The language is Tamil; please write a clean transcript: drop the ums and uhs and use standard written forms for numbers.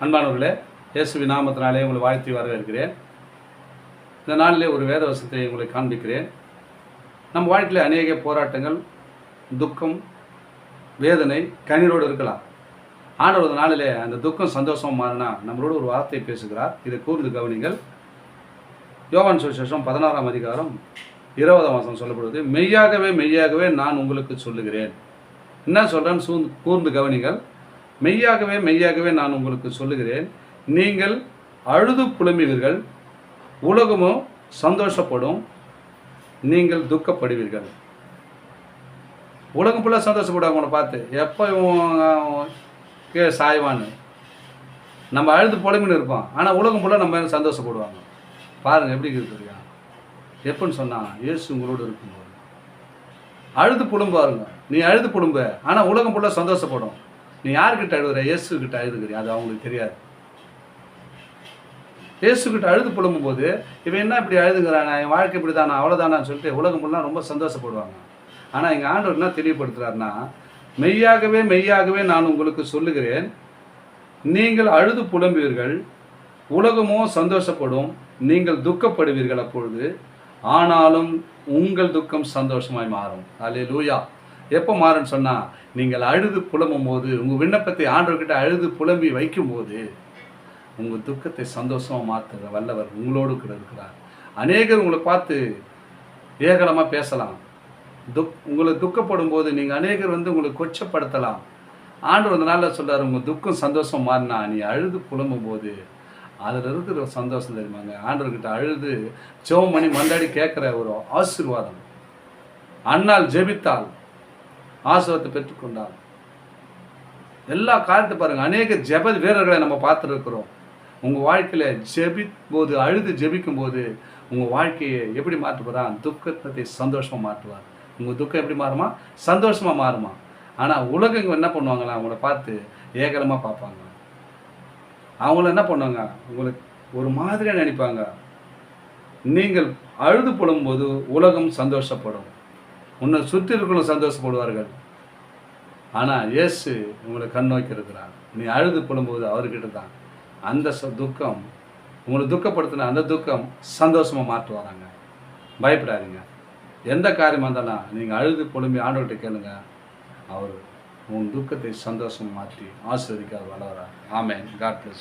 அன்பானவர்களே, இயேசுவின் நாமத்தினாலே உங்களை வாழ்த்தி வரவேற்கிறேன். இந்த நாளிலே ஒரு வேத வசனத்தை உங்களை காண்பிக்கிறேன். நம் வாழ்க்கையில் அநேக போராட்டங்கள், துக்கம், வேதனை, கண்ணீரோடு இருக்கலாம். ஆண்டவர் ஒரு நாளிலே அந்த துக்கம் சந்தோஷமாக மாறினா நம்மளோட ஒரு வார்த்தை பேசுகிறார். இதை கூர்ந்து கவனிங்கள். யோவான் சுவிசேஷம் 16ஆம் அதிகாரம் 20ஆம் வசனம் சொல்லப்படுவது, மெய்யாகவே மெய்யாகவே நான் உங்களுக்கு சொல்லுகிறேன். என்ன சொல்கிறேன்னு கூர்ந்து கவனிங்கள். மெய்யாகவே மெய்யாகவே நான் உங்களுக்கு சொல்லுகிறேன், நீங்கள் அழுது புலம்புவீர்கள், உலகமோ சந்தோஷப்படும், நீங்கள் துக்கப்படுவீர்கள். உலகம் ஃபுல்லாக சந்தோஷப்படுவாங்க உன்னை பார்த்து, எப்போ கீழே சாய்வான்னு. நம்ம அழுது புலம்பின்னு இருப்போம், ஆனால் உலகம் ஃபுல்லாக நம்ம சந்தோஷப்படுவாங்க. பாருங்கள் எப்படி இருக்கிறீங்க. எப்படின்னு சொன்னால், இயேசு உங்களோடு இருக்கும்போது அழுது புலம்புவாருங்க. நீ அழுது புலம்பு, ஆனால் உலகம் ஃபுல்லாக சந்தோஷப்படும். நீ யார்கிட்ட அழுகுற? இயேசுக்கிட்ட அழுதுகிறியா? அது அவங்களுக்கு தெரியாது. இயேசுக்கிட்ட அழுது புலம்பும் போது, இவன் என்ன இப்படி அழுதுங்கிறான், என் வாழ்க்கை இப்படி தானா, அவ்வளோதானான்னு சொல்லிட்டு உலகம் ஃபுல்லாக ரொம்ப சந்தோஷப்படுவாங்க. ஆனால் எங்கள் ஆண்டவர் என்ன தெளிவுபடுத்துகிறாருன்னா, மெய்யாகவே மெய்யாகவே நான் உங்களுக்கு சொல்லுகிறேன், நீங்கள் அழுது புலம்புவீர்கள், உலகமோ சந்தோஷப்படும், நீங்கள் துக்கப்படுவீர்கள். அப்பொழுது ஆனாலும் உங்கள் துக்கம் சந்தோஷமாய் மாறும். அல்லேலூயா. எப்போ மாறுன்னு சொன்னால், நீங்கள் அழுது புலம்பும் போது, உங்கள் விண்ணப்பத்தை ஆண்டவர்கிட்ட அழுது புலம்பி வைக்கும்போது, உங்கள் துக்கத்தை சந்தோஷமாக மாற்றுகிற வல்லவர் உங்களோடு கூட இருக்கிறார். அநேகர் உங்களை பார்த்து ஏகலமாக பேசலாம். உங்களை துக்கப்படும் போது நீங்கள் அநேகர் உங்களை கொச்சப்படுத்தலாம். ஆண்டவர் அந்த நாளில் சொல்கிறார், உங்கள் துக்கம் சந்தோஷம் மாறினா நீ அழுது புலம்பும் போது அதில் இருக்கிற சந்தோஷம் தெரியுமாங்க. ஆண்டவர்கிட்ட அழுது ஜெபம் பண்ணி மண்டாடி கேட்குற ஒரு ஆசீர்வாதம். அன்னாள் ஜெபித்தாள், ஆசீர்வாதத்தை பெற்றுக்கொண்டாள். எல்லா காரியத்தை பாருங்கள், அநேக ஜெப வீரர்களை நம்ம பார்த்துருக்கிறோம். உங்கள் வாழ்க்கையில் ஜெபிக்கும்போது, அழுது ஜெபிக்கும் போது உங்கள் வாழ்க்கையை எப்படி மாற்றுவாரான்? துக்கத்தை சந்தோஷமாக மாற்றுவார். உங்கள் துக்கம் எப்படி மாறுமா? சந்தோஷமாக மாறுமா. ஆனால் உலகங்க என்ன பண்ணுவாங்களா, அவங்கள பார்த்து ஏகலமாக பார்ப்பாங்க. அவங்கள என்ன பண்ணுவாங்க, உங்களுக்கு ஒரு மாதிரியாக நினைப்பாங்க. நீங்கள் அழுது புலம்பும்போது உலகம் சந்தோஷப்படும், உன்னை சுற்றி இருக்கிறவங்க சந்தோஷப்படுவார்கள். ஆனால் இயேசு உங்களை கண் நோக்கி இருக்கிறார். நீ அழுது புலம்பும்போது அவர்கிட்ட தான் அந்த துக்கம், உங்களை துக்கப்படுத்தின அந்த துக்கம் சந்தோஷமாக மாற்றுவாராங்க. பயப்படாதீங்க. எந்த காரியமாக இருந்தாலும் நீங்கள் அழுது புலம்பி ஆண்டவர்கிட்ட கேளுங்க. அவர் உன் துக்கத்தை சந்தோஷமாக மாற்றி ஆசீர்வதிக்க வளர்கிறார். ஆமென். God plus.